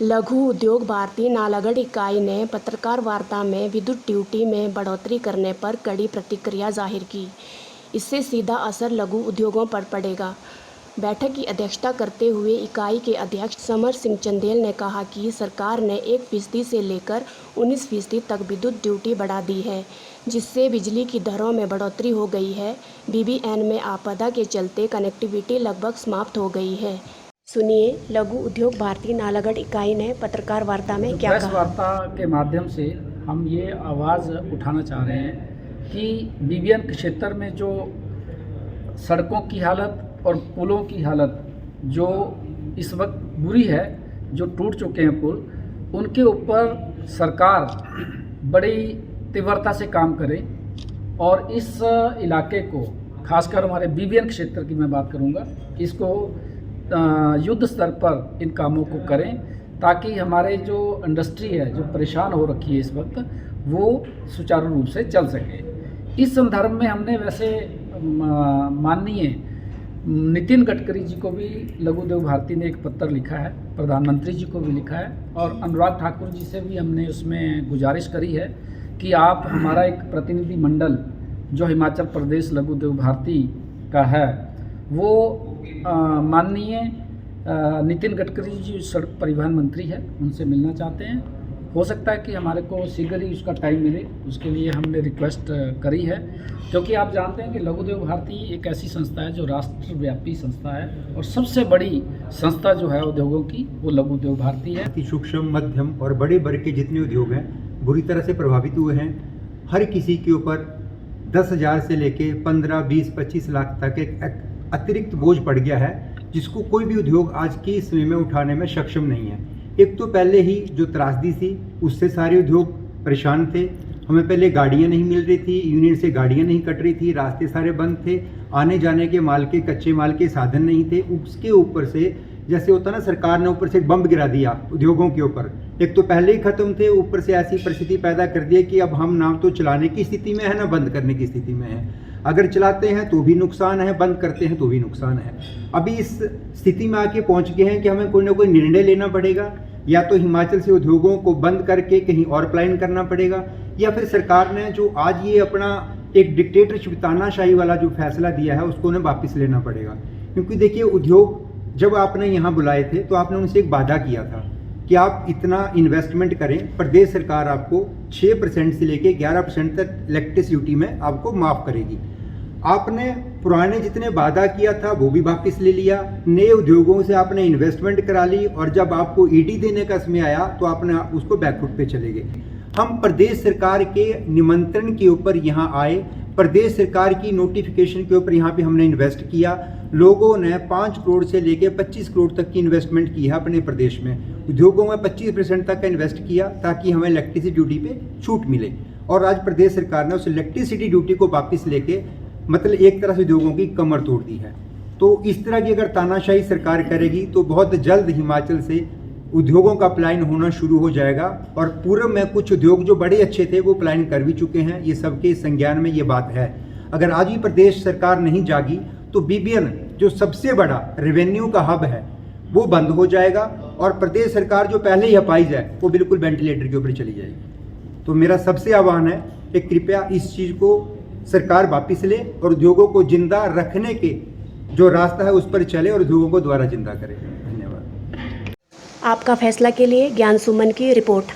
लघु उद्योग भारती नालागढ़ इकाई ने पत्रकार वार्ता में विद्युत ड्यूटी में बढ़ोतरी करने पर कड़ी प्रतिक्रिया जाहिर की। इससे सीधा असर लघु उद्योगों पर पड़ेगा। बैठक की अध्यक्षता करते हुए इकाई के अध्यक्ष समर सिंह चंदेल ने कहा कि सरकार ने 1% से लेकर 19% तक विद्युत ड्यूटी बढ़ा दी है, जिससे बिजली की दरों में बढ़ोतरी हो गई है। बीबीएन में आपदा के चलते कनेक्टिविटी लगभग समाप्त हो गई है। सुनिए लघु उद्योग भारती नालागढ़ इकाई ने पत्रकार वार्ता में क्या प्रेस कहा। वार्ता के माध्यम से हम ये आवाज़ उठाना चाह रहे हैं कि बीबीएन क्षेत्र में जो सड़कों की हालत और पुलों की हालत जो इस वक्त बुरी है, जो टूट चुके हैं पुल, उनके ऊपर सरकार बड़ी तीव्रता से काम करे और इस इलाके को, खासकर हमारे बीबीएन क्षेत्र की मैं बात करूँगा, इसको युद्ध स्तर पर इन कामों को करें ताकि हमारे जो इंडस्ट्री है जो परेशान हो रखी है इस वक्त, वो सुचारू रूप से चल सके। इस संदर्भ में हमने वैसे माननीय नितिन गडकरी जी को भी लघु उद्योग भारती ने एक पत्र लिखा है, प्रधानमंत्री जी को भी लिखा है और अनुराग ठाकुर जी से भी हमने उसमें गुजारिश करी है कि आप हमारा एक प्रतिनिधि मंडल जो हिमाचल प्रदेश लघु उद्योग भारती का है वो माननीय नितिन गडकरी जी सड़क परिवहन मंत्री है, उनसे मिलना चाहते हैं। हो सकता है कि हमारे को शीघ्र ही उसका टाइम मिले, उसके लिए हमने रिक्वेस्ट करी है, क्योंकि आप जानते हैं कि लघु उद्योग भारती एक ऐसी संस्था है जो राष्ट्रव्यापी संस्था है और सबसे बड़ी संस्था जो है उद्योगों की वो लघु उद्योग भारती है। सूक्ष्म, मध्यम और बड़े वर्ग के जितने उद्योग हैं बुरी तरह से प्रभावित हुए हैं। हर किसी के ऊपर 10,000 से लेके 15, 20, 25 लाख तक एक अतिरिक्त बोझ पड़ गया है, जिसको कोई भी उद्योग आज के समय में उठाने में सक्षम नहीं है। एक तो पहले ही जो त्रासदी थी उससे सारे उद्योग परेशान थे। हमें पहले गाड़ियां नहीं मिल रही थी, यूनियन से गाड़ियां नहीं कट रही थी, रास्ते सारे बंद थे, आने जाने के माल के कच्चे माल के साधन नहीं थे। उसके ऊपर से जैसे होता ना, सरकार ने ऊपर से एक बम गिरा दिया उद्योगों के ऊपर। एक तो पहले ही खत्म थे, ऊपर से ऐसी परिस्थिति पैदा कर दी कि अब हम ना तो चलाने की स्थिति में है ना बंद करने की स्थिति में है। अगर चलाते हैं तो भी नुकसान है, बंद करते हैं तो भी नुकसान है। अभी इस स्थिति में आके पहुंच गए हैं कि हमें कोई ना कोई निर्णय लेना पड़ेगा, या तो हिमाचल से उद्योगों को बंद करके कहीं और प्लान करना पड़ेगा, या फिर सरकार ने जो आज ये अपना एक डिक्टेटरशिप तानाशाही वाला जो फैसला दिया है उसको उन्हें वापस लेना पड़ेगा। क्योंकि देखिए, उद्योग जब आपने यहाँ बुलाए थे तो आपने उनसे एक वादा किया था कि आप इतना इन्वेस्टमेंट करें, प्रदेश सरकार आपको 6% से लेके 11% तक इलेक्ट्रिसिटी में आपको माफ़ करेगी। आपने पुराने जितने वादा किया था वो भी वापस ले लिया, नए उद्योगों से आपने इन्वेस्टमेंट करा ली और जब आपको ईडी देने का समय आया तो आपने उसको बैकफुट पे चले गए। हम प्रदेश सरकार के निमंत्रण के ऊपर यहाँ आए, प्रदेश सरकार की नोटिफिकेशन के ऊपर यहाँ पे हमने इन्वेस्ट किया। लोगों ने 5 करोड़ से लेके 25 करोड़ तक की इन्वेस्टमेंट की है अपने प्रदेश में। उद्योगों में 25% तक का इन्वेस्ट किया ताकि हमें इलेक्ट्रिसिटी ड्यूटी पे छूट मिले, और आज प्रदेश सरकार ने उस इलेक्ट्रिसिटी ड्यूटी को वापस लेके मतलब एक तरह से उद्योगों की कमर तोड़ दी है। तो इस तरह की अगर तानाशाही सरकार करेगी तो बहुत जल्द हिमाचल से उद्योगों का पलायन होना शुरू हो जाएगा। और पूर्व में कुछ उद्योग जो बड़े अच्छे थे वो पलायन कर भी चुके हैं, ये सबके संज्ञान में ये बात है। अगर आज भी प्रदेश सरकार नहीं जागी तो बीबीएन जो सबसे बड़ा रेवेन्यू का हब है वो बंद हो जाएगा, और प्रदेश सरकार जो पहले ही अपाइज है वो बिल्कुल वेंटिलेटर के ऊपर चली जाएगी। तो मेरा सबसे आह्वान है कि कृपया इस चीज़ को सरकार वापस ले और उद्योगों को जिंदा रखने के जो रास्ता है उस पर चले और उद्योगों को दोबारा जिंदा करे। धन्यवाद। आपका फैसला के लिए ज्ञान सुमन की रिपोर्ट।